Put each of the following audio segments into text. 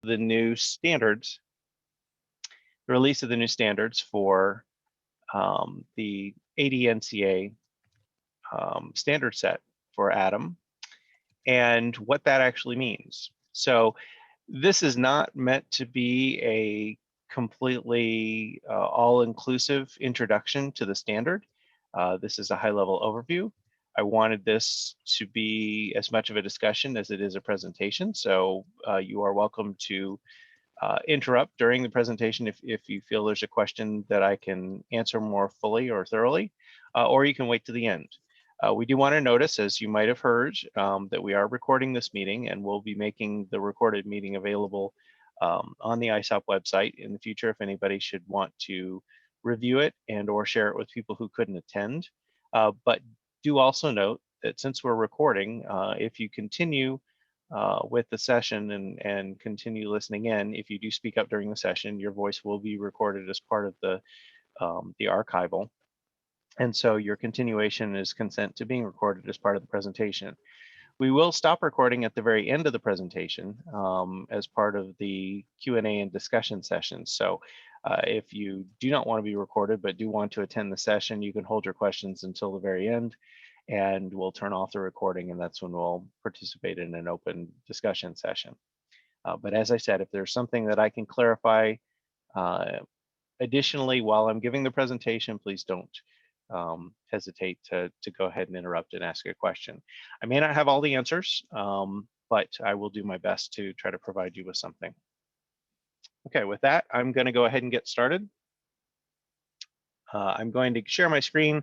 the new standards, the release of the new standards for the ADnCA standard set for ADAM and what that actually means. So this is not meant to be a completely all-inclusive introduction to the standard. This is a high-level overview. I wanted this to be as much of a discussion as it is a presentation, so you are welcome to interrupt during the presentation if you feel there's a question that I can answer more fully or thoroughly, or you can wait to the end. We do want to notice, as you might have heard, that we are recording this meeting and we'll be making the recorded meeting available on the ISOP website in the future if anybody should want to review it and or share it with people who couldn't attend. But do also note that since we're recording, if you continue with the session and continue listening in, if you do speak up during the session, your voice will be recorded as part of the archival. And so your continuation is consent to being recorded as part of the presentation. We will stop recording at the very end of the presentation as part of the Q&A and discussion sessions. So if you do not want to be recorded but do want to attend the session, you can hold your questions until the very end and we'll turn off the recording, and that's when we'll participate in an open discussion session. But as I said, if there's something that I can clarify additionally while I'm giving the presentation, please don't hesitate to go ahead and interrupt and ask a question. I may not have all the answers, but I will do my best to try to provide you with something. Okay, with that, I'm going to go ahead and get started. I'm going to share my screen.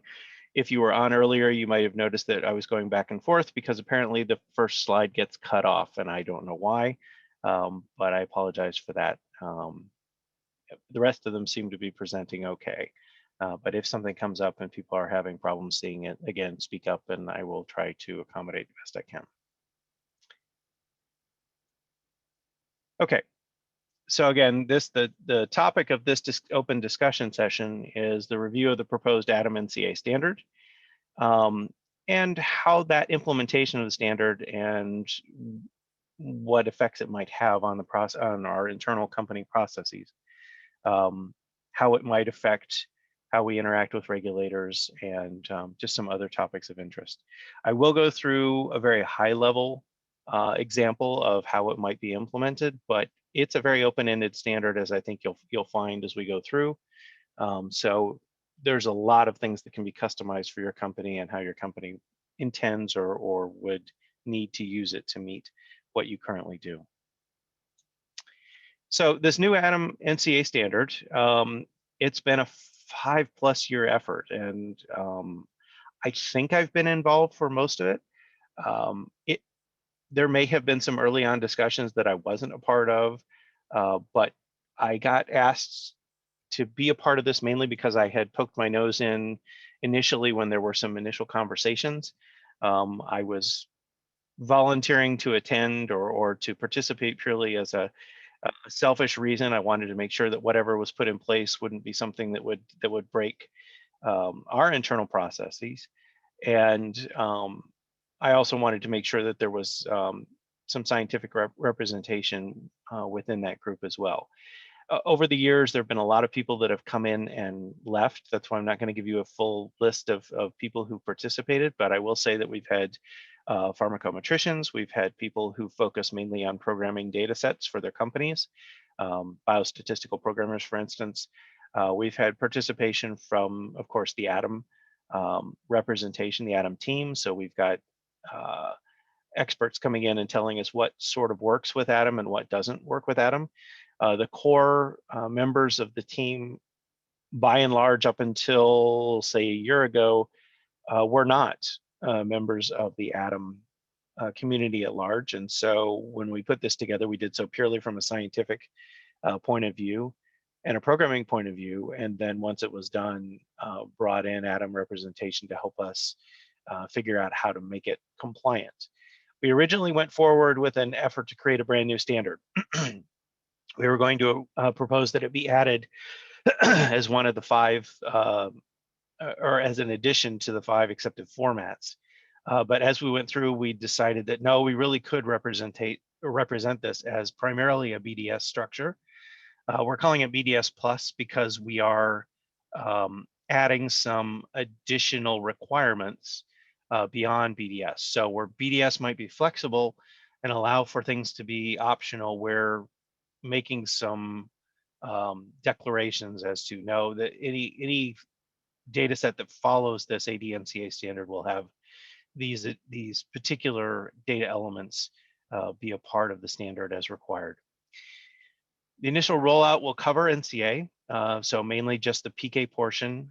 If you were on earlier, you might have noticed that I was going back and forth because apparently the first slide gets cut off and I don't know why, but I apologize for that. The rest of them seem to be presenting okay. But if something comes up and people are having problems seeing it, again, speak up and I will try to accommodate the best I can. Okay, so again, the topic of this open discussion session is the review of the proposed ADaM-NCA standard and how that implementation of the standard and what effects it might have on the on our internal company processes, how it might affect how we interact with regulators, and just some other topics of interest. I will go through a very high level example of how it might be implemented, but it's a very open-ended standard, as I think you'll find as we go through. So there's a lot of things that can be customized for your company and how your company intends or would need to use it to meet what you currently do. So this new ADaM-NCA standard, it's been a 5+ year effort, and I think I've been involved for most of it. There may have been some early on discussions that I wasn't a part of, but I got asked to be a part of this mainly because I had poked my nose in initially when there were some initial conversations. I was volunteering to attend or to participate purely as a selfish reason. I wanted to make sure that whatever was put in place wouldn't be something that would break our internal processes. And I also wanted to make sure that there was some scientific representation within that group as well. Over the years, there have been a lot of people that have come in and left. That's why I'm not going to give you a full list of people who participated, but I will say that we've had pharmacometricians, we've had people who focus mainly on programming data sets for their companies, biostatistical programmers, for instance. We've had participation from, of course, the ADAM representation, the ADAM team. So we've got experts coming in and telling us what sort of works with ADAM and what doesn't work with ADAM. The core members of the team, by and large, up until, say, a year ago, were not members of the ADAM community at large. And so when we put this together, we did so purely from a scientific point of view and a programming point of view. And then once it was done, brought in ADAM representation to help us figure out how to make it compliant. We originally went forward with an effort to create a brand new standard. We were going to propose that it be added as one of the 5, or as an addition to the 5 accepted formats. But as we went through, we decided that no, we really could represent this as primarily a BDS structure. We're calling it BDS Plus because we are adding some additional requirements beyond BDS. So where BDS might be flexible and allow for things to be optional, we're making some declarations as to know that any data set that follows this ADnCA standard will have these particular data elements be a part of the standard as required. The initial rollout will cover NCA, so mainly just the PK portion,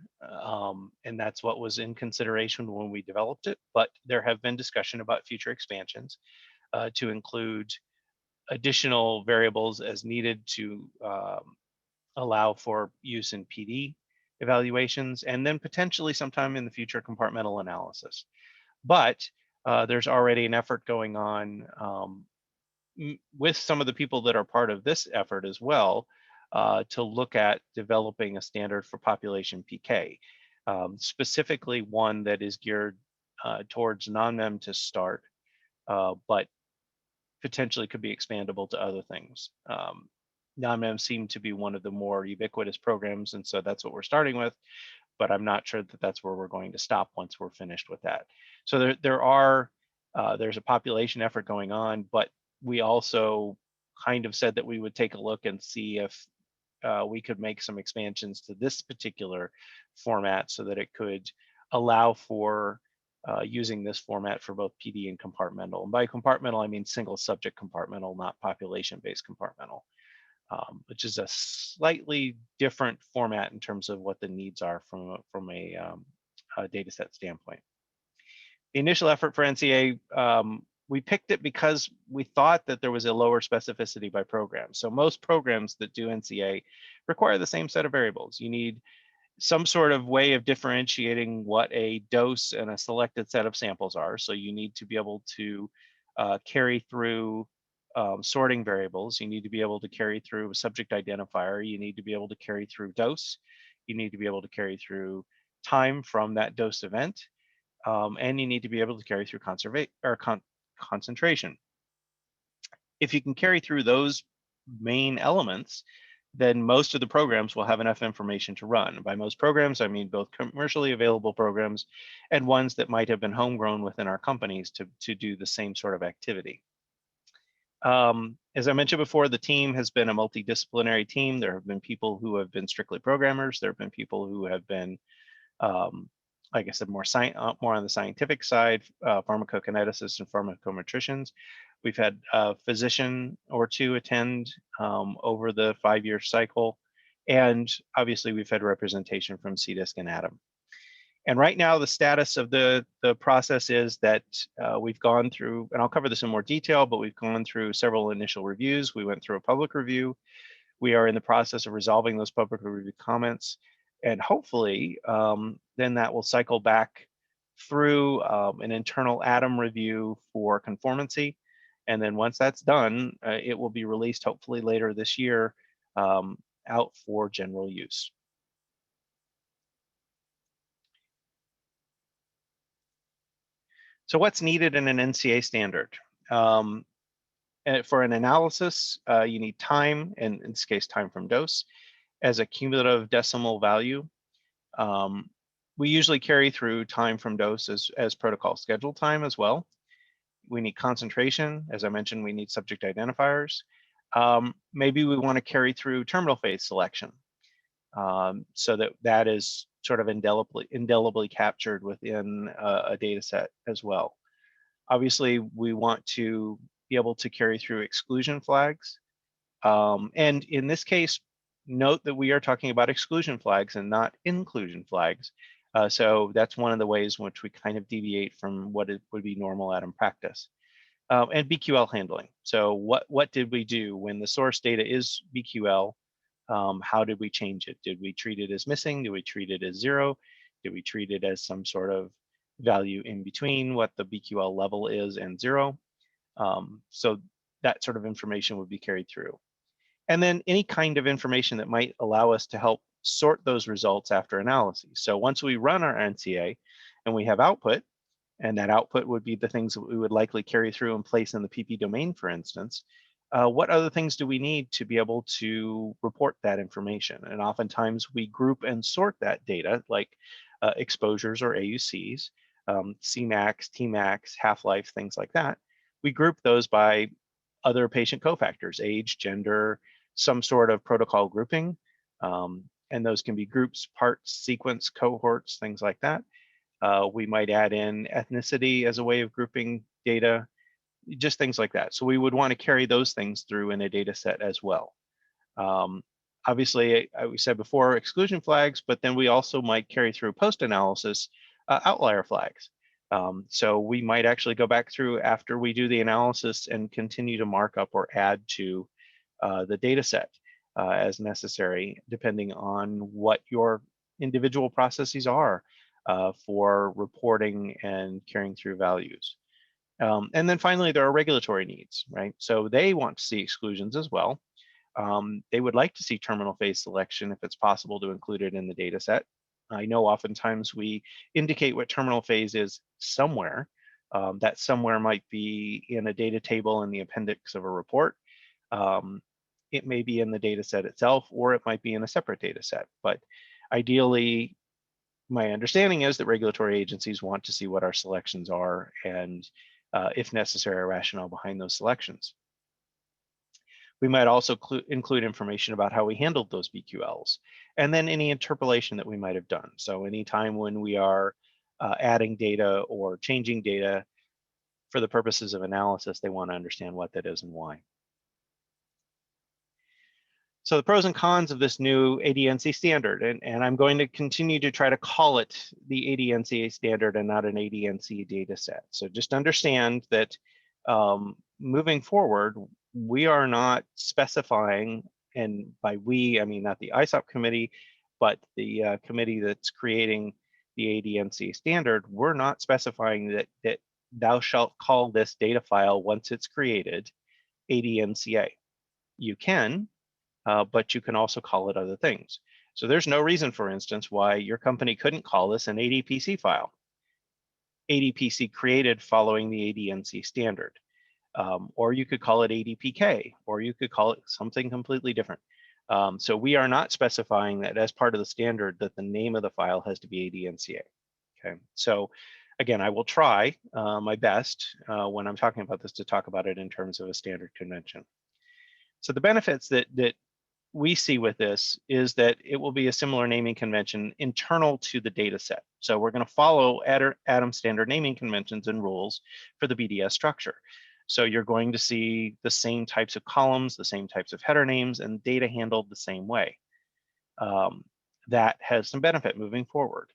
and that's what was in consideration when we developed it, but there have been discussion about future expansions to include additional variables as needed to allow for use in PD evaluations, and then potentially sometime in the future compartmental analysis. But there's already an effort going on with some of the people that are part of this effort as well to look at developing a standard for population PK, specifically one that is geared towards non-mem to start, but potentially could be expandable to other things. Non-mem seem to be one of the more ubiquitous programs, and so that's what we're starting with, but I'm not sure that that's where we're going to stop once we're finished with that. So there's a population effort going on, but we also kind of said that we would take a look and see if we could make some expansions to this particular format so that it could allow for using this format for both PD and compartmental. And by compartmental, I mean single subject compartmental, not population-based compartmental, which is a slightly different format in terms of what the needs are from a data set standpoint. The initial effort for NCA, we picked it because we thought that there was a lower specificity by program. So most programs that do NCA require the same set of variables. You need some sort of way of differentiating what a dose and a selected set of samples are. So you need to be able to carry through sorting variables. You need to be able to carry through a subject identifier. You need to be able to carry through dose. You need to be able to carry through time from that dose event. And you need to be able to carry through concentration. If you can carry through those main elements, then most of the programs will have enough information to run. By most programs, I mean both commercially available programs and ones that might have been homegrown within our companies to do the same sort of activity. As I mentioned before, the team has been a multidisciplinary team. There have been people who have been strictly programmers. There have been people who have been like I said, more on the scientific side, pharmacokineticists and pharmacometricians. We've had a physician or two attend over the 5-year cycle. And obviously we've had representation from CDISC and ADAM. And right now the status of the process is that we've gone through, and I'll cover this in more detail, but we've gone through several initial reviews. We went through a public review. We are in the process of resolving those public review comments. And hopefully, then that will cycle back through an internal ADAM review for conformancy. And then once that's done, it will be released hopefully later this year out for general use. So what's needed in an NCA standard? For an analysis, you need time, and in this case, time from dose, as a cumulative decimal value. We usually carry through time from dose as protocol schedule time as well. We need concentration. As I mentioned, we need subject identifiers. Maybe we want to carry through terminal phase selection so that is sort of indelibly captured within a data set as well. Obviously, we want to be able to carry through exclusion flags. And in this case, note that we are talking about exclusion flags and not inclusion flags. So that's one of the ways in which we kind of deviate from what would be normal ADAM practice. And BQL handling. So what did we do when the source data is BQL? How did we change it? Did we treat it as missing? Did we treat it as 0? Did we treat it as some sort of value in between what the BQL level is and 0? So that sort of information would be carried through. And then any kind of information that might allow us to help sort those results after analysis. So once we run our NCA and we have output, and that output would be the things that we would likely carry through and place in the PP domain, for instance, what other things do we need to be able to report that information? And oftentimes we group and sort that data, like exposures or AUCs, Cmax, Tmax, half-life, things like that. We group those by other patient cofactors, age, gender, some sort of protocol grouping. And those can be groups, parts, sequence, cohorts, things like that. We might add in ethnicity as a way of grouping data, just things like that. So we would want to carry those things through in a data set as well. Obviously, we said before, exclusion flags, but then we also might carry through post-analysis outlier flags. So we might actually go back through after we do the analysis and continue to mark up or add to the data set as necessary, depending on what your individual processes are for reporting and carrying through values. And then finally, there are regulatory needs, right? So they want to see exclusions as well. They would like to see terminal phase selection if it's possible to include it in the data set. I know oftentimes we indicate what terminal phase is somewhere. That somewhere might be in a data table in the appendix of a report. It may be in the data set itself, or it might be in a separate data set. But ideally, my understanding is that regulatory agencies want to see what our selections are and, if necessary, a rationale behind those selections. We might also include information about how we handled those BQLs, and then any interpolation that we might have done. So anytime when we are adding data or changing data for the purposes of analysis, they want to understand what that is and why. So the pros and cons of this new ADnCA standard, and I'm going to continue to try to call it the ADnCA standard and not an ADnCA data set. So just understand that moving forward, we are not specifying, and by we, I mean not the ISOP committee, but the committee that's creating the ADnCA standard, we're not specifying that thou shalt call this data file once it's created ADnCA. You can, but you can also call it other things. So there's no reason, for instance, why your company couldn't call this an ADPC file. ADPC created following the ADnCA standard. Or you could call it ADPK, or you could call it something completely different. So we are not specifying that as part of the standard that the name of the file has to be ADnCA. Okay, so again, I will try my best when I'm talking about this to talk about it in terms of a standard convention. So the benefits that we see with this is that it will be a similar naming convention internal to the data set. So we're going to follow ADAM standard naming conventions and rules for the BDS structure. So you're going to see the same types of columns, the same types of header names, and data handled the same way. That has some benefit moving forward.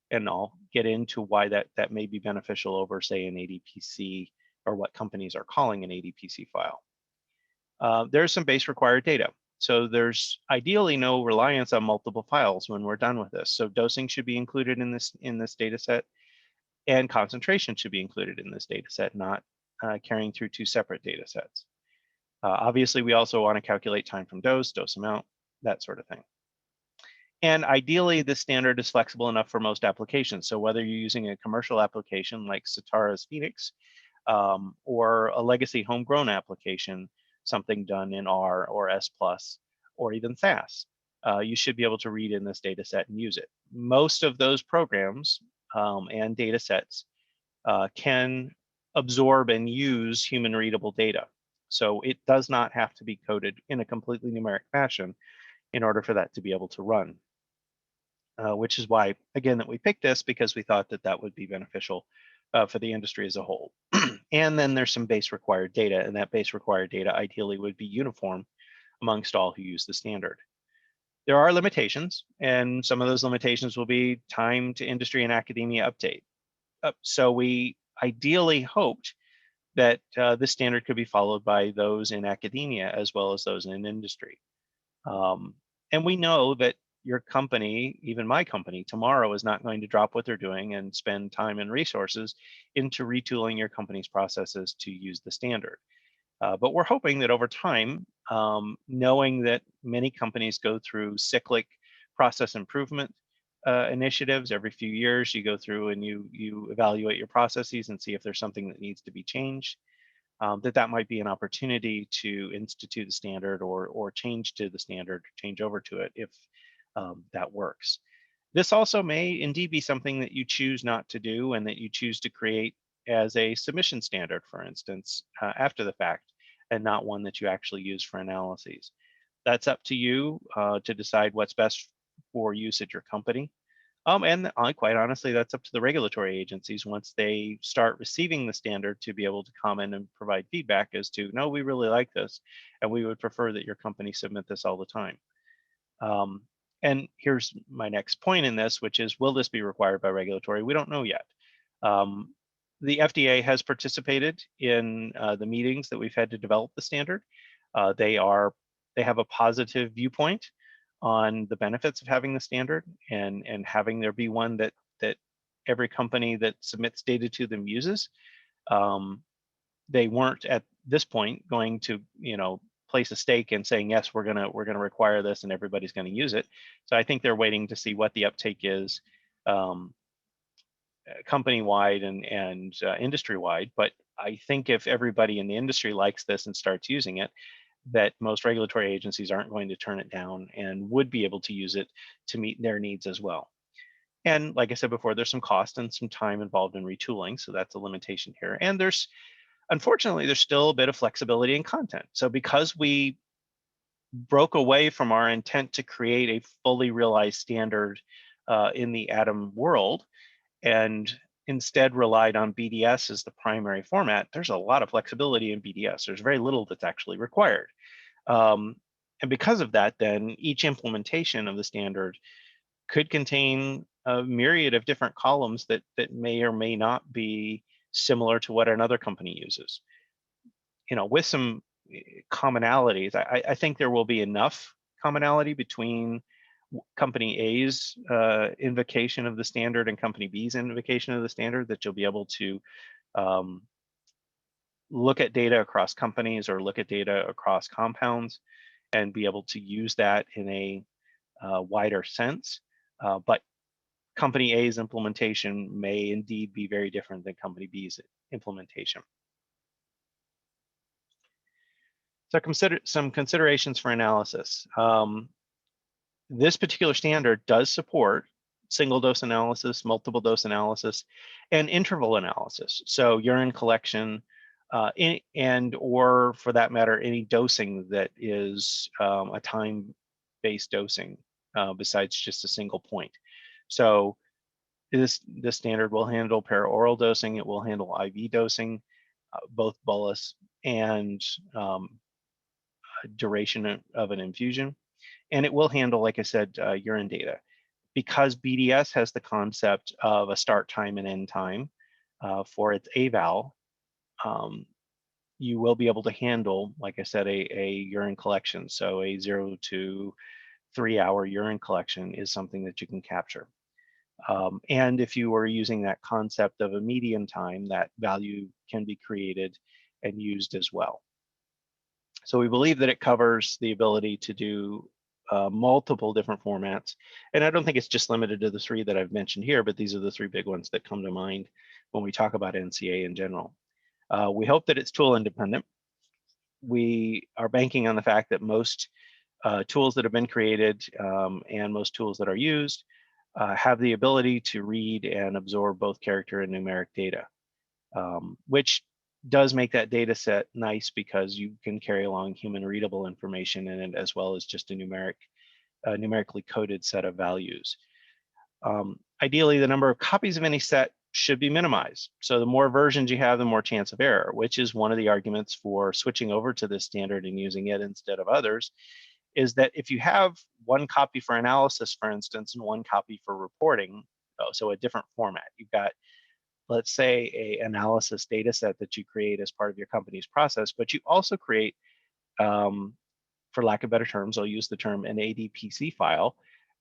And I'll get into why that may be beneficial over, say, an ADPC, or what companies are calling an ADPC file. There's some base required data. So there's ideally no reliance on multiple files when we're done with this. So dosing should be included in this data set, and concentration should be included in this data set, not carrying through two separate data sets. Obviously, we also want to calculate time from dose amount, that sort of thing. And ideally, this standard is flexible enough for most applications. So whether you're using a commercial application like Certara's Phoenix, or a legacy homegrown application, something done in R or S+, or even SAS, you should be able to read in this data set and use it. Most of those programs and data sets can absorb and use human readable data. So it does not have to be coded in a completely numeric fashion in order for that to be able to run. Which is why, again, that we picked this, because we thought that that would be beneficial for the industry as a whole. And then there's some base required data, and that base required data ideally would be uniform amongst all who use the standard. There are limitations, and some of those limitations will be time to industry and academia update. So we ideally hoped that this standard could be followed by those in academia as well as those in industry. And we know that your company, even my company, tomorrow is not going to drop what they're doing and spend time and resources into retooling your company's processes to use the standard. But we're hoping that over time, knowing that many companies go through cyclic process improvement, initiatives. Every few years, you go through and you evaluate your processes and see if there's something that needs to be changed. That might be an opportunity to institute the standard or change to the standard, change over to it if that works. This also may indeed be something that you choose not to do and that you choose to create as a submission standard, for instance, after the fact, and not one that you actually use for analyses. That's up to you to decide what's best for use at your company. And quite honestly, that's up to the regulatory agencies once they start receiving the standard to be able to comment and provide feedback as to, no, we really like this, and we would prefer that your company submit this all the time. And here's my next point in this, which is, will this be required by regulatory? We don't know yet. The FDA has participated in the meetings that we've had to develop the standard. They have a positive viewpoint on the benefits of having the standard and having there be one that every company that submits data to them uses. They weren't at this point going to place a stake in saying, yes, we're gonna require this and everybody's gonna use it. So I think they're waiting to see what the uptake is company-wide and industry-wide. But I think if everybody in the industry likes this and starts using it, that most regulatory agencies aren't going to turn it down and would be able to use it to meet their needs as well. And like I said before, there's some cost and some time involved in retooling, so that's a limitation here. And unfortunately, there's still a bit of flexibility in content. So because we broke away from our intent to create a fully realized standard in the ADAM world, and instead relied on BDS as the primary format, there's a lot of flexibility in BDS. There's very little that's actually required. And because of that, then each implementation of the standard could contain a myriad of different columns that may or may not be similar to what another company uses. With some commonalities, I think there will be enough commonality between company A's invocation of the standard and company B's invocation of the standard that you'll be able to look at data across companies or look at data across compounds and be able to use that in a wider sense. But company A's implementation may indeed be very different than company B's implementation. So consider some considerations for analysis. This particular standard does support single dose analysis, multiple dose analysis, and interval analysis. So urine collection or for that matter, any dosing that is a time-based dosing besides just a single point. So this standard will handle perioral dosing. It will handle IV dosing, both bolus and duration of an infusion. And it will handle, like I said, urine data. Because BDS has the concept of a start time and end time for its eval, you will be able to handle, like I said, a urine collection. So a 0 to 3 hour urine collection is something that you can capture. And if you were using that concept of a median time, that value can be created and used as well. So we believe that it covers the ability to do multiple different formats. And I don't think it's just limited to the three that I've mentioned here, but these are the three big ones that come to mind when we talk about NCA in general. We hope that it's tool independent. We are banking on the fact that most tools that have been created and most tools that are used have the ability to read and absorb both character and numeric data, which does make that data set nice because you can carry along human readable information in it as well as just a numerically coded set of values. Ideally, the number of copies of any set should be minimized. So the more versions you have, the more chance of error, which is one of the arguments for switching over to this standard and using it instead of others, is that if you have one copy for analysis, for instance, and one copy for reporting, so a different format, you've got, let's say, an analysis data set that you create as part of your company's process, but you also create, for lack of better terms, I'll use the term an ADPC file,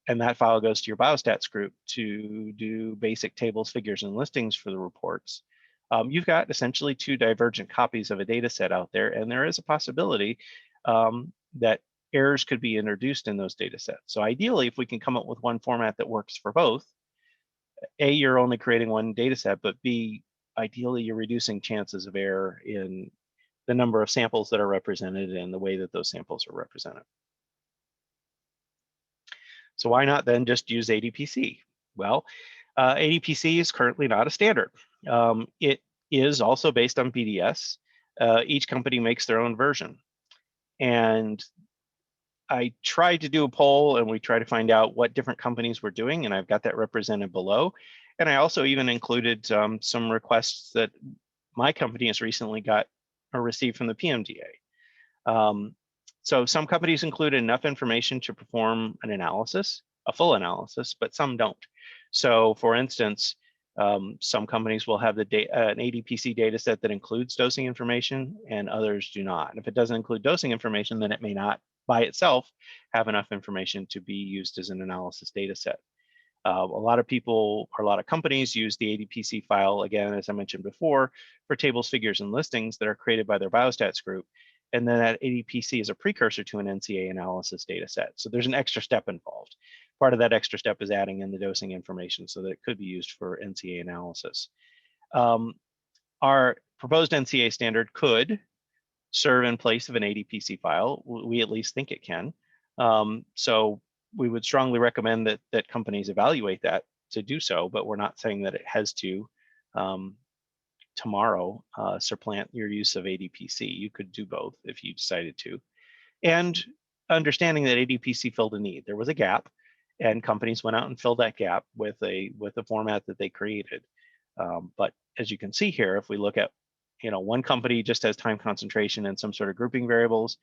and that file goes to your biostats group to do basic tables, figures, and listings for the reports. You've got essentially two divergent copies of a data set out there, and there is a possibility that errors could be introduced in those data sets. So ideally, if we can come up with one format that works for both, A, you're only creating one data set, but B, ideally you're reducing chances of error in the number of samples that are represented and the way that those samples are represented. So why not then just use ADPC? Well, ADPC is currently not a standard. It is also based on BDS. Each company makes their own version. And I tried to do a poll and we tried to find out what different companies were doing, and I've got that represented below. And I also even included some requests that my company has recently got or received from the PMDA. So some companies include enough information to perform an analysis, a full analysis, but some don't. So for instance, some companies will have an ADPC data set that includes dosing information and others do not. And if it doesn't include dosing information, then it may not by itself have enough information to be used as an analysis data set. A lot of people or a lot of companies use the ADPC file, again, as I mentioned before, for tables, figures, and listings that are created by their biostats group. And then that ADPC is a precursor to an NCA analysis data set. So there's an extra step involved. Part of that extra step is adding in the dosing information so that it could be used for NCA analysis. Our proposed NCA standard could serve in place of an ADPC file. We at least think it can. So we would strongly recommend that companies evaluate that to do so, but we're not saying that it has to tomorrow supplant your use of ADPC. You could do both if you decided to. And understanding that ADPC filled a need. There was a gap, and companies went out and filled that gap with a format that they created. But as you can see here, if we look at, one company just has time concentration and some sort of grouping variables.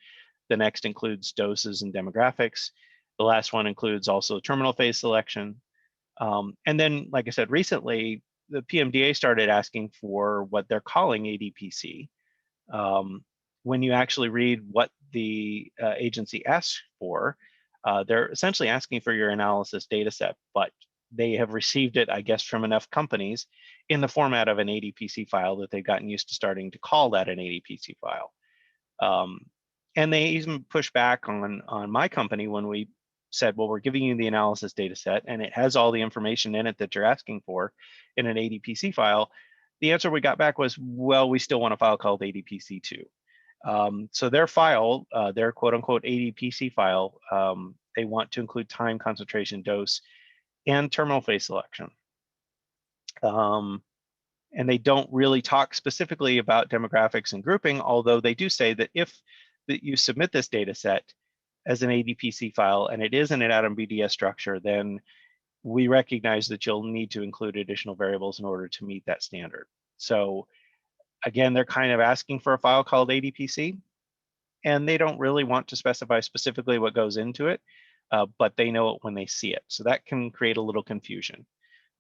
The next includes doses and demographics. The last one includes also terminal phase selection. And then, like I said, recently, the PMDA started asking for what they're calling ADPC. When you actually read what the agency asks for, they're essentially asking for your analysis data set, but they have received it, I guess, from enough companies in the format of an ADPC file that they've gotten used to starting to call that an ADPC file. And they even pushed back on my company when we said, well, we're giving you the analysis data set and it has all the information in it that you're asking for in an ADPC file. The answer we got back was, well, we still want a file called ADPC2. So their file, their quote unquote ADPC file, they want to include time, concentration, dose, and terminal phase selection. And they don't really talk specifically about demographics and grouping, although they do say that if you submit this data set as an ADPC file and it is in an ADAM BDS structure, then we recognize that you'll need to include additional variables in order to meet that standard. So again, they're kind of asking for a file called ADPC, and they don't really want to specify specifically what goes into it, but they know it when they see it. So that can create a little confusion.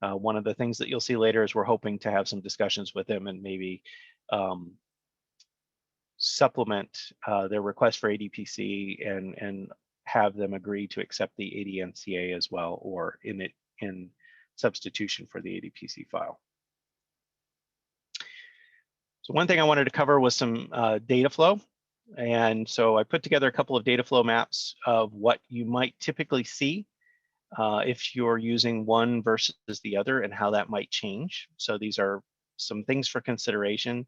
One of the things that you'll see later is we're hoping to have some discussions with them and maybe supplement their request for ADPC and have them agree to accept the ADnCA as well, or in substitution for the ADPC file. So one thing I wanted to cover was some data flow. And so I put together a couple of data flow maps of what you might typically see if you're using one versus the other and how that might change. So these are some things for consideration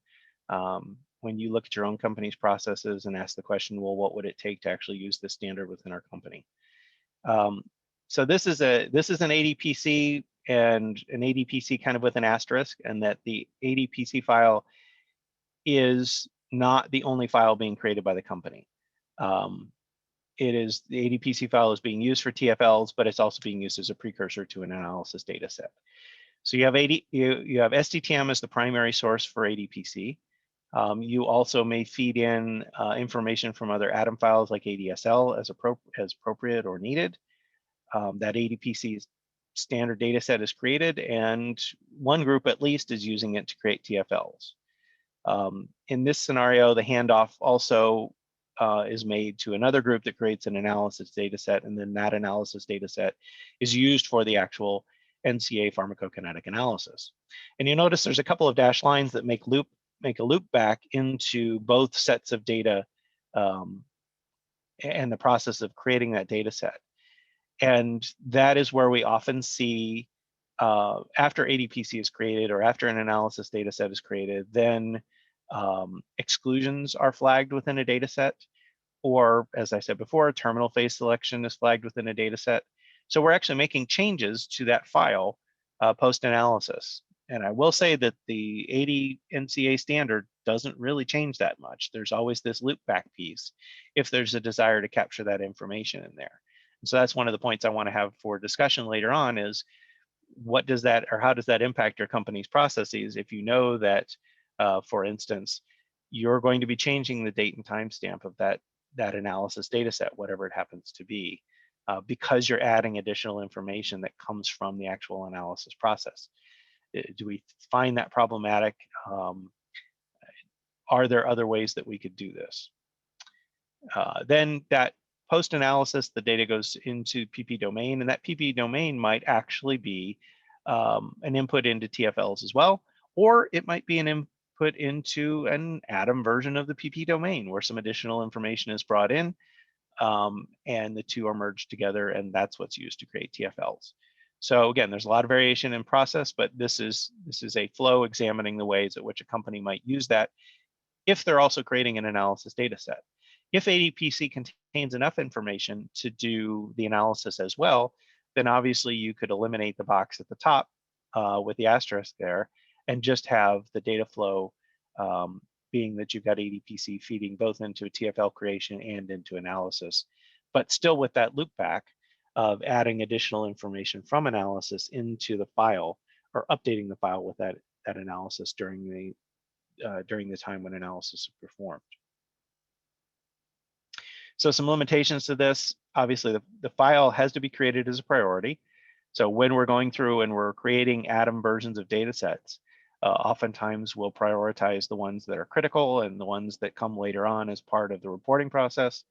when you look at your own company's processes and ask the question, well, what would it take to actually use this standard within our company? So this is an ADPC and an ADPC kind of with an asterisk, and that the ADPC file is not the only file being created by the company. It is, the ADPC file is being used for TFLs, but it's also being used as a precursor to an analysis data set. So you have you have SDTM as the primary source for ADPC. You also may feed in information from other ADAM files like ADSL as appropriate or needed. That ADPC standard data set is created, and one group at least is using it to create TFLs. In this scenario, the handoff also is made to another group that creates an analysis data set, and then that analysis data set is used for the actual NCA pharmacokinetic analysis. And you notice there's a couple of dashed lines that make a loop back into both sets of data and the process of creating that data set. And that is where we often see after ADPC is created or after an analysis data set is created, then exclusions are flagged within a data set, or as I said before, terminal phase selection is flagged within a data set. So we're actually making changes to that file post-analysis. And I will say that the ADnCA standard doesn't really change that much. There's always this loopback piece if there's a desire to capture that information in there. And so that's one of the points I want to have for discussion later on is what does that, or how does that impact your company's processes if you know that, for instance, you're going to be changing the date and timestamp of that analysis data set, whatever it happens to be, because you're adding additional information that comes from the actual analysis process. Do we find that problematic? Are there other ways that we could do this? Then that post-analysis, the data goes into PP domain, and that PP domain might actually be an input into TFLs as well, or it might be an input into an ADAM version of the PP domain where some additional information is brought in, and the two are merged together, and that's what's used to create TFLs. So again, there's a lot of variation in process, but this is a flow examining the ways at which a company might use that if they're also creating an analysis data set. If ADPC contains enough information to do the analysis as well, then obviously you could eliminate the box at the top with the asterisk there and just have the data flow being that you've got ADPC feeding both into a TFL creation and into analysis, but still with that loop back of adding additional information from analysis into the file or updating the file with that analysis during the time when analysis is performed. So some limitations to this, obviously the file has to be created as a priority. So when we're going through and we're creating ADAM versions of data sets, oftentimes we'll prioritize the ones that are critical and the ones that come later on as part of the reporting process.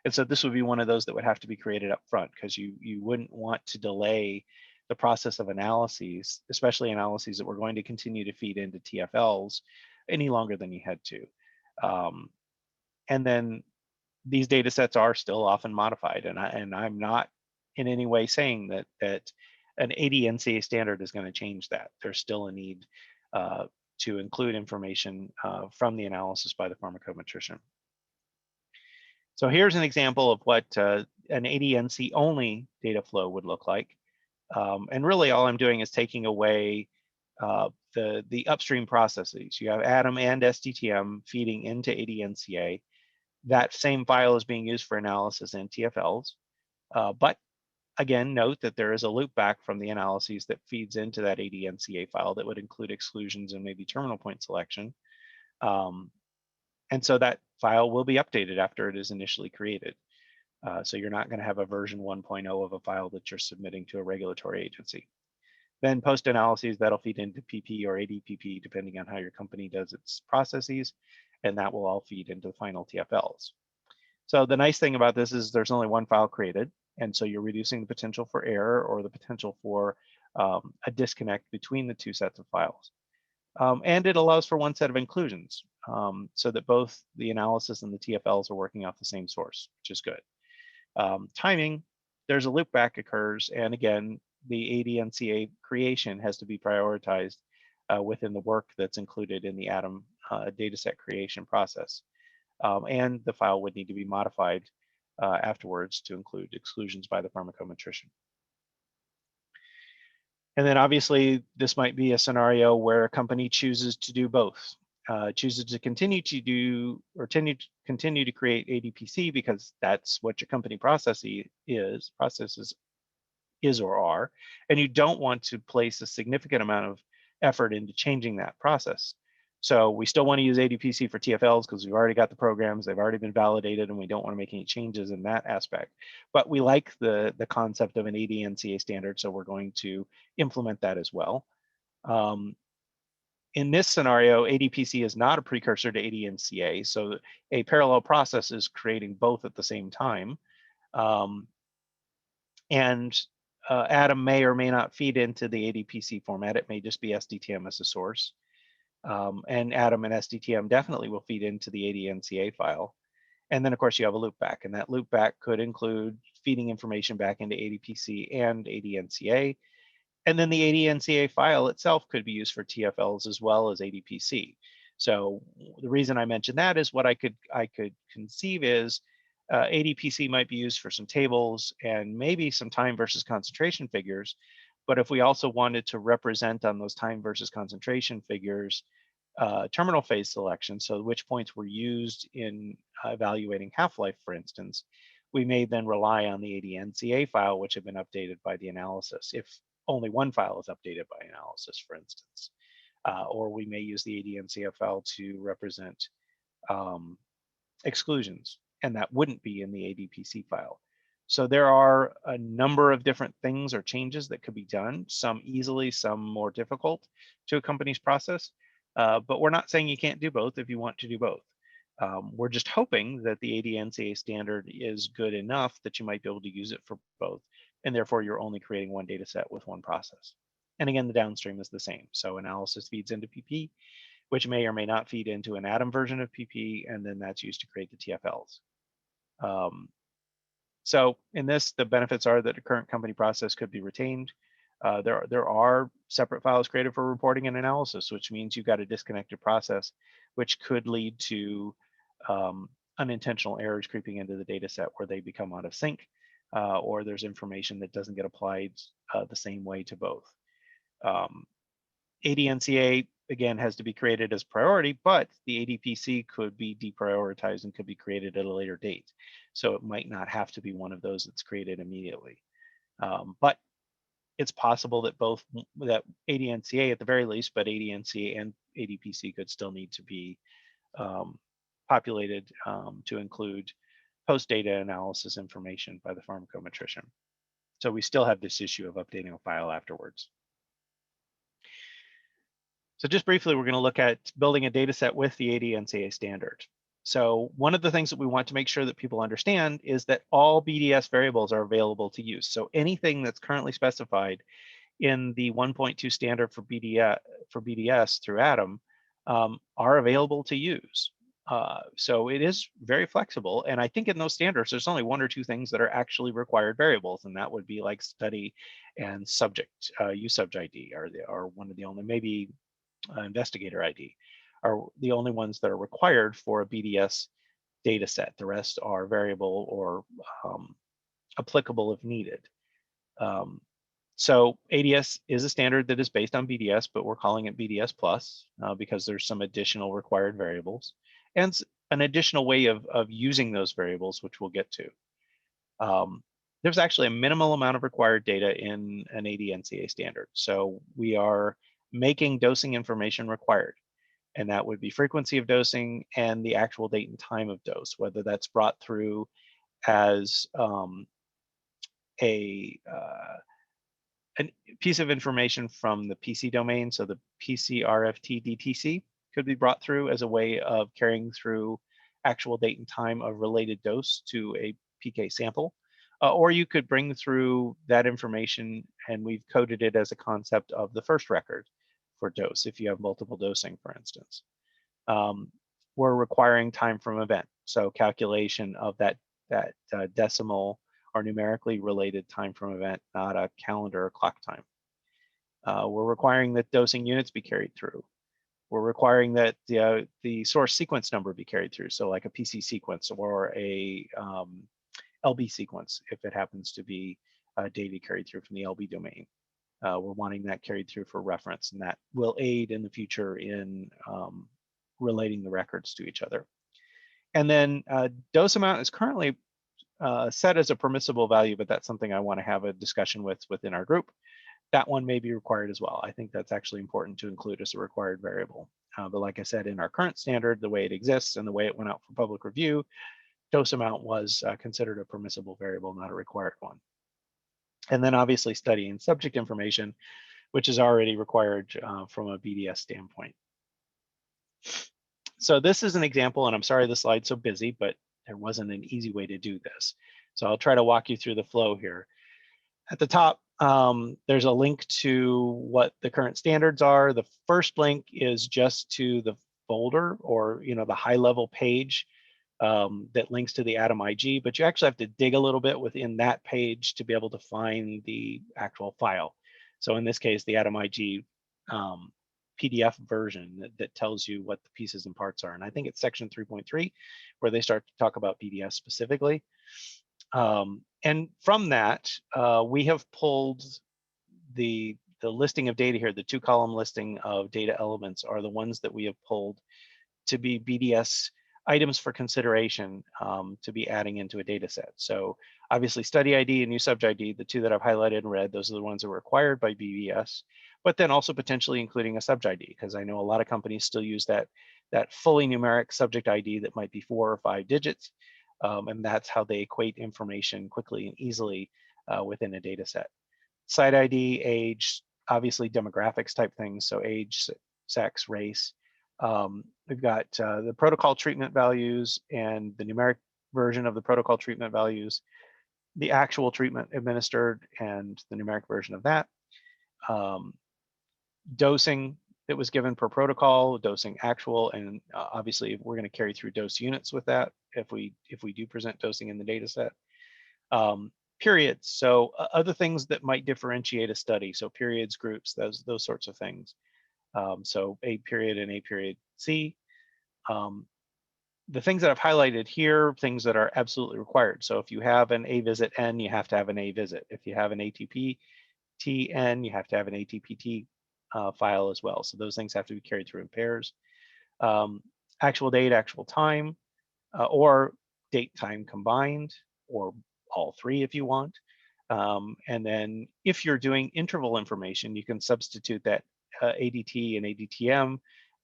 And so this would be one of those that would have to be created up front because you wouldn't want to delay the process of analyses, especially analyses that we're going to continue to feed into TFLs any longer than you had to. And then these data sets are still often modified, and I'm not in any way saying that an ADnCA standard is going to change that. There's still a need to include information from the analysis by the pharmacometrician. So here's an example of what an ADnCA only data flow would look like. And really all I'm doing is taking away the upstream processes. You have ADAM and SDTM feeding into ADnCA. That same file is being used for analysis in TFLs. But again, note that there is a loop back from the analyses that feeds into that ADnCA file that would include exclusions and maybe terminal point selection. And so that file will be updated after it is initially created. So you're not going to have a version 1.0 of a file that you're submitting to a regulatory agency. Then post-analyses, that'll feed into PP or ADPP, depending on how your company does its processes, and that will all feed into the final TFLs. So the nice thing about this is there's only one file created, and so you're reducing the potential for error or the potential for a disconnect between the two sets of files. And it allows for one set of inclusions so that both the analysis and the TFLs are working off the same source, which is good. Timing, there's a loop back occurs, and again, the ADnCA creation has to be prioritized within the work that's included in the ADAM dataset creation process. And the file would need to be modified afterwards to include exclusions by the pharmacometrician. And then obviously, this might be a scenario where a company chooses to do both, chooses to continue to do or continue to create ADPC because that's what your company processes is or are, and you don't want to place a significant amount of effort into changing that process. So we still want to use ADPC for TFLs because we've already got the programs, they've already been validated, and we don't want to make any changes in that aspect. But we like the concept of an ADnCA standard, so we're going to implement that as well. In this scenario, ADPC is not a precursor to ADnCA, so a parallel process is creating both at the same time. And ADAM may or may not feed into the ADPC format. It may just be SDTM as a source. And ADAM and SDTM definitely will feed into the ADnCA file. And then of course you have a loopback, and that loopback could include feeding information back into ADPC and ADnCA. And then the ADnCA file itself could be used for TFLs as well as ADPC. So the reason I mentioned that is what I could conceive is ADPC might be used for some tables and maybe some time versus concentration figures. But if we also wanted to represent on those time versus concentration figures terminal phase selection, so which points were used in evaluating half-life, for instance, we may then rely on the ADnCA file, which had been updated by the analysis, if only one file is updated by analysis, for instance. Or we may use the ADnCA file to represent exclusions, and that wouldn't be in the ADPC file. So there are a number of different things or changes that could be done, some easily, some more difficult to a company's process. But we're not saying you can't do both if you want to do both. We're just hoping that the ADnCA standard is good enough that you might be able to use it for both, and therefore you're only creating one data set with one process. And again, the downstream is the same. So analysis feeds into PP, which may or may not feed into an ADAM version of PP, and then that's used to create the TFLs. So in this, the benefits are that the current company process could be retained. There are separate files created for reporting and analysis, which means you've got a disconnected process, which could lead to unintentional errors creeping into the data set where they become out of sync, or there's information that doesn't get applied the same way to both. ADnCA, again, has to be created as priority, but the ADPC could be deprioritized and could be created at a later date. So it might not have to be one of those that's created immediately. But it's possible that both, that ADnCA at the very least, but ADnCA and ADPC could still need to be populated to include post-data analysis information by the pharmacometrician. So we still have this issue of updating a file afterwards. So just briefly, we're going to look at building a data set with the ADnCA standard. So one of the things that we want to make sure that people understand is that all BDS variables are available to use. So anything that's currently specified in the 1.2 standard for BDS through ADAM are available to use. So it is very flexible. And I think in those standards, there's only one or two things that are actually required variables. And that would be like study and subject, USubj ID are one of the only, maybe investigator ID are the only ones that are required for a BDS data set. The rest are variable or applicable if needed. So ADS is a standard that is based on BDS, but we're calling it BDS plus because there's some additional required variables and an additional way of using those variables, which we'll get to. There's actually a minimal amount of required data in an ADnCA standard. So we are making dosing information required. And that would be frequency of dosing and the actual date and time of dose, whether that's brought through as a piece of information from the PC domain. So the PCRFT DTC could be brought through as a way of carrying through actual date and time of related dose to a PK sample. Or you could bring through that information, and we've coded it as a concept of the first record for dose, if you have multiple dosing, for instance. We're requiring time from event, so calculation of that decimal or numerically related time from event, not a calendar or clock time. We're requiring that dosing units be carried through. We're requiring that the source sequence number be carried through, so like a PC sequence or a LB sequence, if it happens to be data carried through from the LB domain. We're wanting that carried through for reference, and that will aid in the future in relating the records to each other. And then dose amount is currently set as a permissible value, but that's something I want to have a discussion within our group. That one may be required as well. I think that's actually important to include as a required variable. But like I said, in our current standard, the way it exists and the way it went out for public review, dose amount was considered a permissible variable, not a required one. And then obviously study and subject information, which is already required from a BDS standpoint. So this is an example, and I'm sorry the slide's so busy, but there wasn't an easy way to do this. So I'll try to walk you through the flow here. At the top, there's a link to what the current standards are. The first link is just to the folder or the high level page that links to the ADAM IG, but you actually have to dig a little bit within that page to be able to find the actual file. So in this case, the ADAM IG PDF version that tells you what the pieces and parts are. And I think it's section 3.3 where they start to talk about BDS specifically. And from that, we have pulled the listing of data here. The 2-column listing of data elements are the ones that we have pulled to be BDS items for consideration to be adding into a data set. So obviously study ID and use subject ID, the two that I've highlighted in red, those are the ones that were required by BDS, but then also potentially including a subject ID, because I know a lot of companies still use that fully numeric subject ID that might be 4 or 5 digits. And that's how they equate information quickly and easily within a data set. Site ID, age, obviously demographics type things, so age, sex, race. We've got the protocol treatment values and the numeric version of the protocol treatment values, the actual treatment administered and the numeric version of that. Dosing that was given per protocol, dosing actual, and obviously we're going to carry through dose units with that if we do present dosing in the data set. Periods, so other things that might differentiate a study, so periods, groups, those sorts of things. So A period and A period C. The things that I've highlighted here, things that are absolutely required. So if you have an A visit N, you have to have an A visit. If you have an ATP TN, you have to have an ATPT file as well. So those things have to be carried through in pairs. Actual date, actual time, or date time combined, or all three if you want. And then if you're doing interval information, you can substitute that ADT and ADTM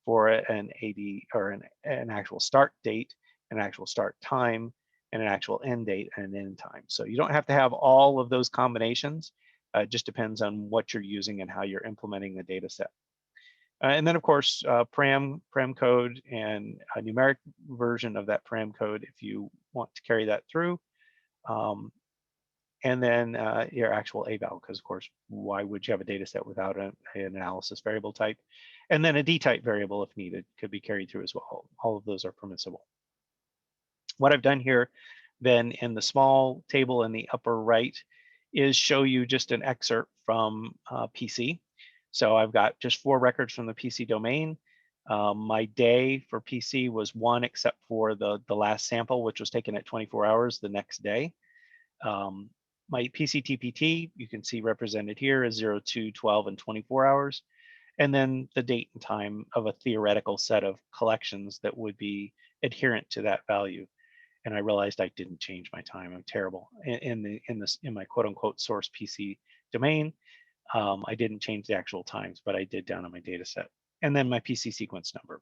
for an AD or an actual start date, an actual start time, and an actual end date and an end time. So you don't have to have all of those combinations. It just depends on what you're using and how you're implementing the data set. And then of course, param code and a numeric version of that param code if you want to carry that through. And then your actual eval, because of course, why would you have a data set without an analysis variable type? And then a D-type variable, if needed, could be carried through as well. All of those are permissible. What I've done here then in the small table in the upper right is show you just an excerpt from PC. So I've got just 4 records from the PC domain. My day for PC was 1, except for the last sample, which was taken at 24 hours the next day. My PC TPT, you can see represented here is 0, 2, 12, and 24 hours. And then the date and time of a theoretical set of collections that would be adherent to that value. And I realized I didn't change my time. I'm terrible in my quote unquote source PC domain. I didn't change the actual times, but I did down on my data set. And then my PC sequence number.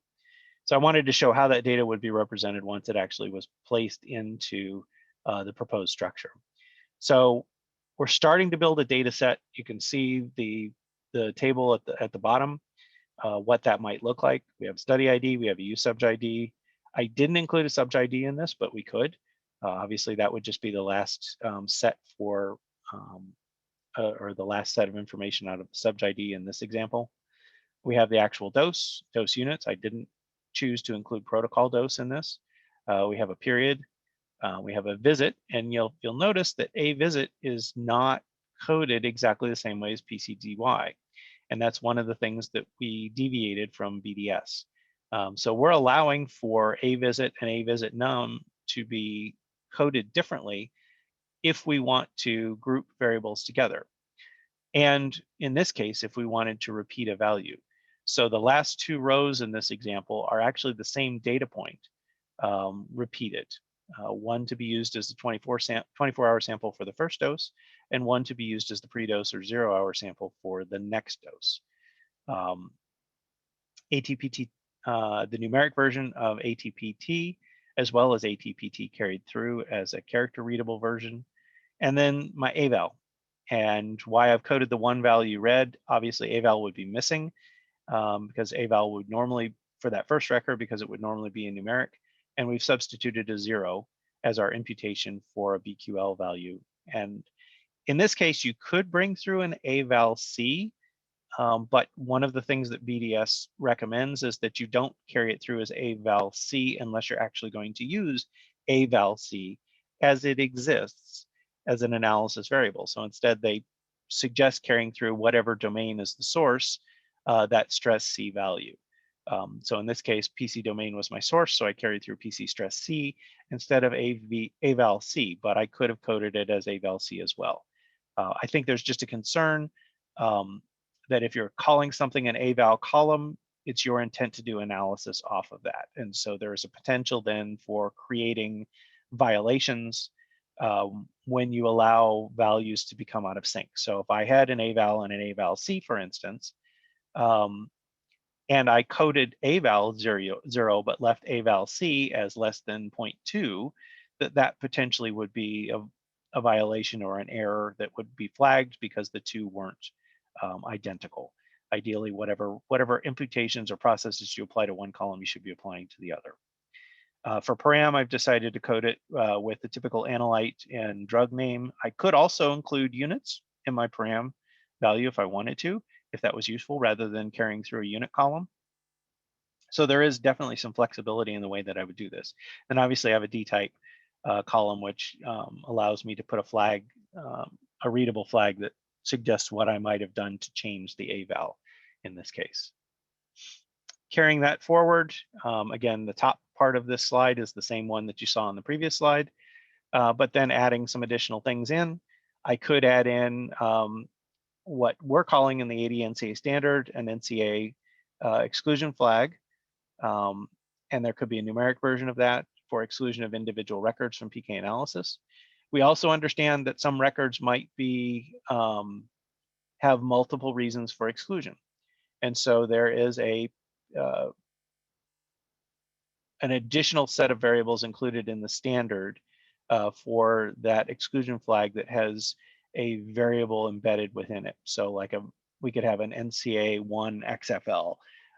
So I wanted to show how that data would be represented once it actually was placed into the proposed structure. So we're starting to build a data set. You can see the table at the bottom, what that might look like. We have study ID, we have a use subject ID. I didn't include a subject ID in this, but we could. Obviously, that would just be the last set for, or the last set of information out of the subject ID in this example. We have the actual dose units. I didn't choose to include protocol dose in this. We have a period. We have a visit, and you'll notice that a visit is not coded exactly the same way as PCDY. And that's one of the things that we deviated from BDS. So we're allowing for a visit and a visit num to be coded differently if we want to group variables together. And in this case, if we wanted to repeat a value. So the last 2 rows in this example are actually the same data point repeated. One to be used as the 24-hour sample for the first dose, and one to be used as the pre-dose or 0-hour sample for the next dose. ATPT, the numeric version of ATPT, as well as ATPT carried through as a character readable version, and then my eval. And why I've coded the 1 value red, obviously eval would be missing because eval would normally, for that first record, because it would normally be a numeric, and we've substituted a 0 as our imputation for a BQL value. And in this case, you could bring through an eval C But one of the things that BDS recommends is that you don't carry it through as AValC unless you're actually going to use AValC as it exists as an analysis variable. So instead, they suggest carrying through whatever domain is the source, that stress C value. So in this case, PC domain was my source, so I carried through PC stress C instead of AValC, but I could have coded it as AValC as well. I think there's just a concern that if you're calling something an AVal column, it's your intent to do analysis off of that. And so there is a potential then for creating violations when you allow values to become out of sync. So if I had an AVal and an AValC, for instance, and I coded AVal 0, but left AValC as less than 0.2, that potentially would be a violation or an error that would be flagged because the two weren't identical. Ideally, whatever imputations or processes you apply to one column, you should be applying to the other. For param, I've decided to code it with the typical analyte and drug name. I could also include units in my param value if I wanted to, if that was useful, rather than carrying through a unit column. So there is definitely some flexibility in the way that I would do this. And obviously I have a dtype column, which allows me to put a flag, a readable flag that suggests what I might have done to change the AVal in this case. Carrying that forward, again, the top part of this slide is the same one that you saw on the previous slide, but then adding some additional things in. I could add in what we're calling in the ADnCA standard an NCA exclusion flag, and there could be a numeric version of that for exclusion of individual records from PK analysis. We also understand that some records might be have multiple reasons for exclusion, and so there is an additional set of variables included in the standard for that exclusion flag that has a variable embedded within it. So like we could have an NCA 1 XFL,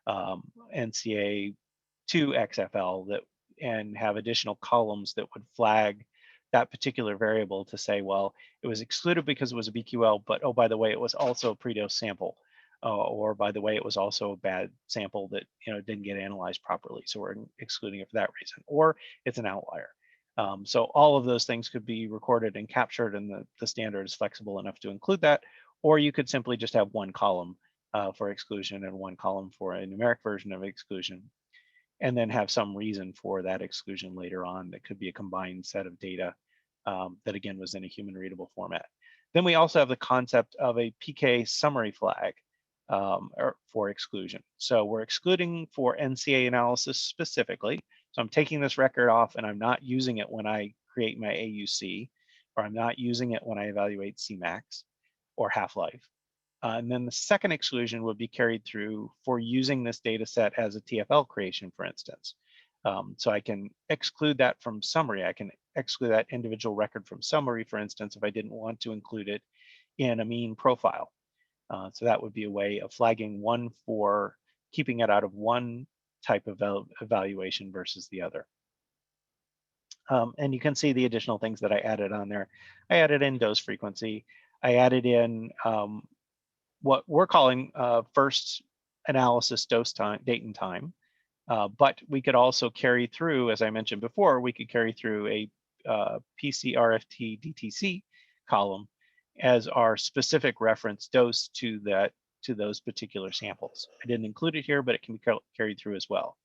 NCA 2 XFL and have additional columns that would flag that particular variable to say, well, it was excluded because it was a BQL, but oh, by the way, it was also a pre-dose sample, or by the way, it was also a bad sample that didn't get analyzed properly, so we're excluding it for that reason, or it's an outlier. So all of those things could be recorded and captured, and the standard is flexible enough to include that, or you could simply just have one column for exclusion and one column for a numeric version of exclusion, and then have some reason for that exclusion later on that could be a combined set of data that again was in a human readable format. Then we also have the concept of a PK summary flag for exclusion. So we're excluding for NCA analysis specifically. So I'm taking this record off and I'm not using it when I create my AUC, or I'm not using it when I evaluate Cmax or half-life. And then the second exclusion would be carried through for using this data set as a TFL creation, for instance. So I can exclude that from summary. I can exclude that individual record from summary, for instance, if I didn't want to include it in a mean profile. So that would be a way of flagging one for keeping it out of one type of evaluation versus the other. And you can see the additional things that I added on there. I added in dose frequency. I added in what we're calling first analysis dose time, date and time. But we could also carry through, as I mentioned before, we could carry through a PCRFT DTC column as our specific reference dose to those particular samples. I didn't include it here, but it can be carried through as well.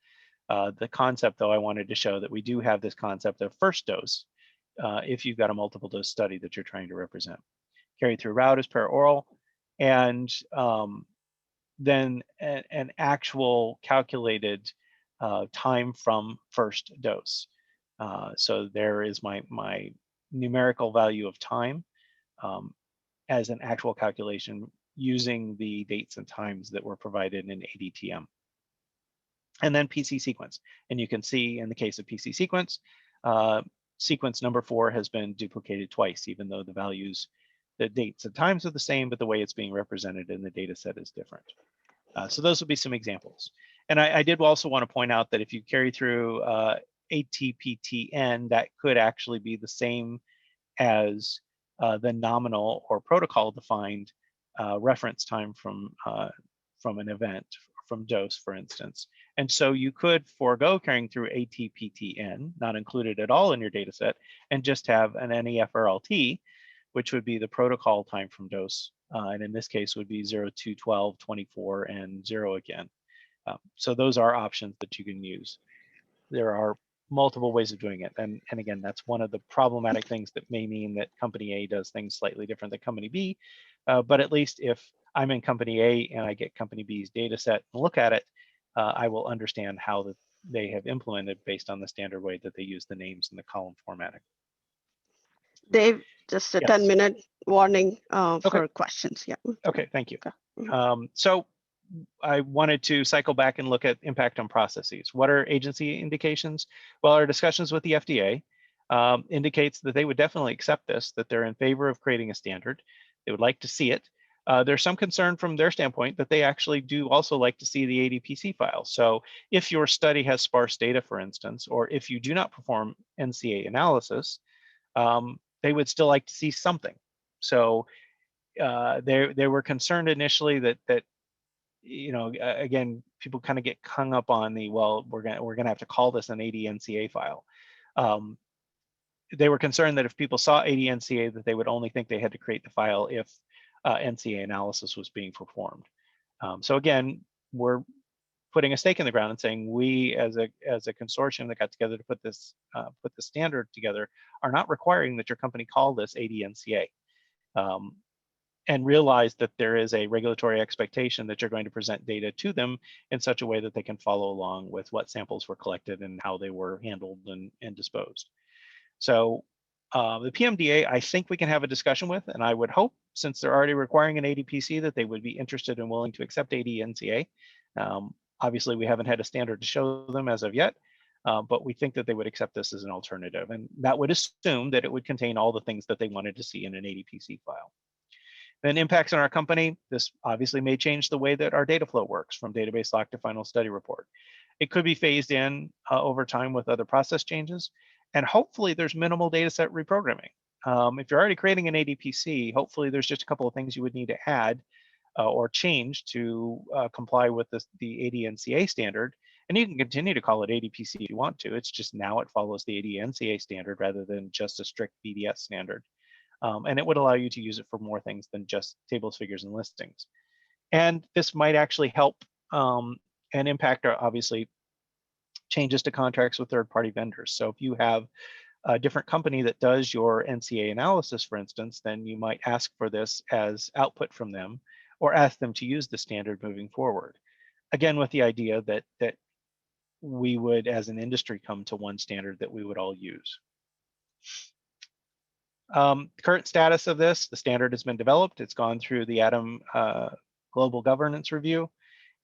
The concept, though, I wanted to show that we do have this concept of first dose if you've got a multiple dose study that you're trying to represent. Carried through route is paraoral, and then an actual calculated time from first dose. So there is my numerical value of time as an actual calculation using the dates and times that were provided in ADTM. And then PC sequence. And you can see in the case of PC sequence, sequence number 4 has been duplicated twice, even though the values, the dates and times are the same, but the way it's being represented in the data set is different. So those would be some examples. And I did also want to point out that if you carry through ATPTN, that could actually be the same as the nominal or protocol defined reference time from an event, from dose, for instance. And so you could forego carrying through ATPTN, not included at all in your data set, and just have an NEFRLT, which would be the protocol time from dose. And in this case would be 0, 2, 12, 24, and 0 again. So those are options that you can use. There are multiple ways of doing it. And again, that's one of the problematic things that may mean that company A does things slightly different than company B. But at least if I'm in company A and I get company B's data set and look at it, I will understand how they have implemented based on the standard way that they use the names and the column formatting. Dave, just a Yes. 10-minute warning Okay. for questions. Yeah. Okay, thank you. Okay. So I wanted to cycle back and look at impact on processes. What are agency indications? Well, our discussions with the FDA indicates that they would definitely accept this, that they're in favor of creating a standard. They would like to see it. There's some concern from their standpoint that they actually do also like to see the ADPC file. So if your study has sparse data, for instance, or if you do not perform NCA analysis, they would still like to see something. So they were concerned initially that you know, again, people kind of get hung up on the, well, we're gonna have to call this an ADnCA file. They were concerned that if people saw ADnCA, that they would only think they had to create the file if NCA analysis was being performed. So again, we're putting a stake in the ground and saying we, as a consortium that got together to put the standard together, are not requiring that your company call this ADnCA. And realize that there is a regulatory expectation that you're going to present data to them in such a way that they can follow along with what samples were collected and how they were handled and disposed. So the PMDA, I think we can have a discussion with, and I would hope, since they're already requiring an ADPC, that they would be interested and willing to accept ADnCA. Obviously, we haven't had a standard to show them as of yet, but we think that they would accept this as an alternative. And that would assume that it would contain all the things that they wanted to see in an ADPC file. Then impacts on our company, this obviously may change the way that our data flow works from database lock to final study report. It could be phased in over time with other process changes, and hopefully there's minimal data set reprogramming. If you're already creating an ADPC, hopefully there's just a couple of things you would need to add or change to comply with the ADnCA standard, and you can continue to call it ADPC if you want to. It's just now it follows the ADnCA standard rather than just a strict BDS standard. And it would allow you to use it for more things than just tables, figures, and listings. And this might actually help and impact, obviously, changes to contracts with third-party vendors. So if you have a different company that does your NCA analysis, for instance, then you might ask for this as output from them or ask them to use the standard moving forward. Again, with the idea that we would, as an industry, come to one standard that we would all use. Current status of this, the standard has been developed. It's gone through the ADAM global governance review,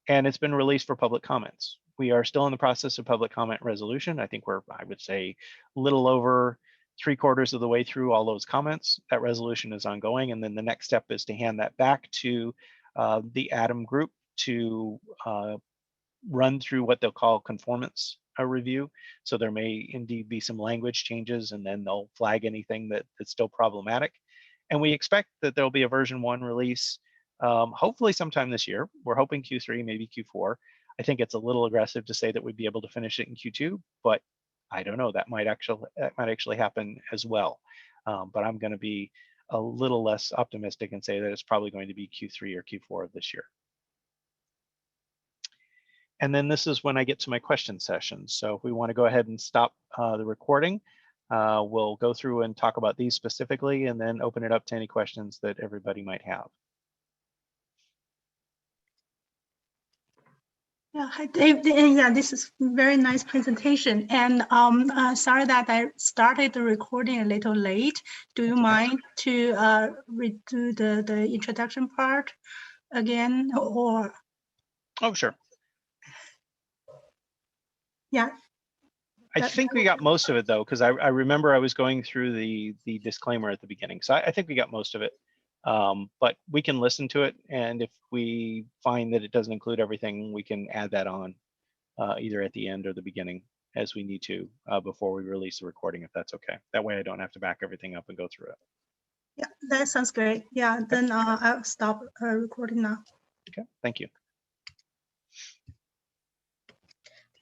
and it's been released for public comments. We are still in the process of public comment resolution. I think we're, I would say, a little over 3/4 of the way through all those comments. That resolution is ongoing, and then the next step is to hand that back to the ADAM group to run through what they'll call conformance review. So there may indeed be some language changes, and then they'll flag anything that's still problematic. And we expect that there'll be a version 1 release, hopefully sometime this year. We're hoping Q3, maybe Q4. I think it's a little aggressive to say that we'd be able to finish it in Q2, but I don't know. That might actually happen as well. But I'm going to be a little less optimistic and say that it's probably going to be Q3 or Q4 of this year. And then this is when I get to my question session. So if we want to go ahead and stop the recording, we'll go through and talk about these specifically and then open it up to any questions that everybody might have. Yeah, hi Dave. Yeah, this is very nice presentation. And sorry that I started the recording a little late. Do you mind to redo the introduction part again, or? Oh, sure. Yeah. I think we got most of it though, because I remember I was going through the disclaimer at the beginning. So I think we got most of it. But we can listen to it, and if we find that it doesn't include everything, we can add that on either at the end or the beginning as we need to before we release the recording, if that's okay. That way I don't have to back everything up and go through it. Yeah, that sounds great. Yeah, then I'll stop recording now. Okay, thank you.